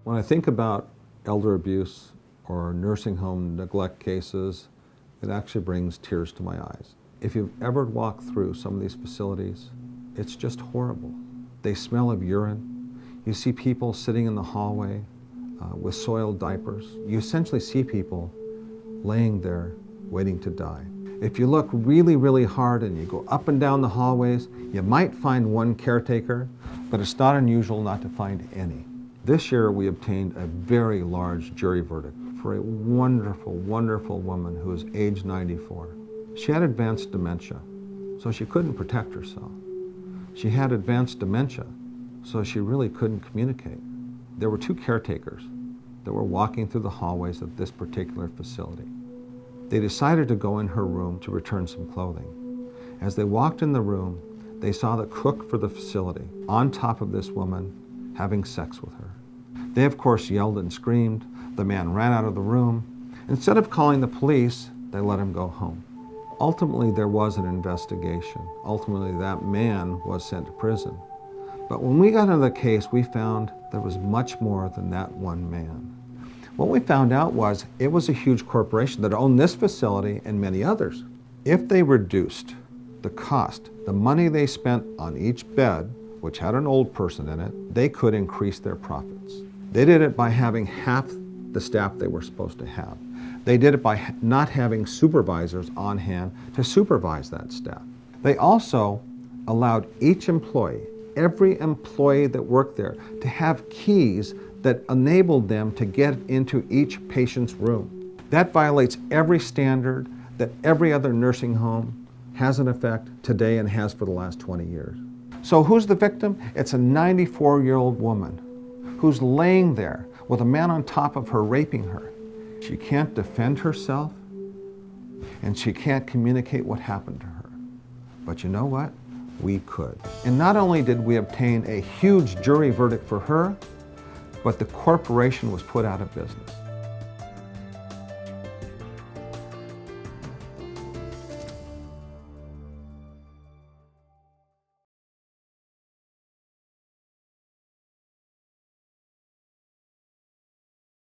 When I think about elder abuse or nursing home neglect cases, it actually brings tears to my eyes. If you've ever walked through some of these facilities, it's just horrible. They smell of urine. You see people sitting in the hallway with soiled diapers. You essentially see people laying there waiting to die. If you look really, really hard and you go up and down the hallways, you might find one caretaker, but it's not unusual not to find any. This year we obtained a very large jury verdict for a wonderful, wonderful woman who is age 94. She had advanced dementia, so she couldn't protect herself. She had advanced dementia, so she really couldn't communicate. There were two caretakers that were walking through the hallways of this particular facility. They decided to go in her room to return some clothing. As they walked in the room, they saw the cook for the facility on top of this woman having sex with her. They of course yelled and screamed. The man ran out of the room. Instead of calling the police, they let him go home. Ultimately, there was an investigation. Ultimately, that man was sent to prison. But when we got into the case, we found there was much more than that one man. What we found out was it was a huge corporation that owned this facility and many others. If they reduced the cost, the money they spent on each bed, which had an old person in it, they could increase their profits. They did it by having half the staff they were supposed to have. They did it by not having supervisors on hand to supervise that staff. They also allowed each employee, every employee that worked there, to have keys that enabled them to get into each patient's room. That violates every standard that every other nursing home has in effect today and has for the last 20 years. So who's the victim? It's a 94-year-old woman who's laying there with a man on top of her raping her. She can't defend herself and she can't communicate what happened to her. But you know what? We could. And not only did we obtain a huge jury verdict for her, but the corporation was put out of business.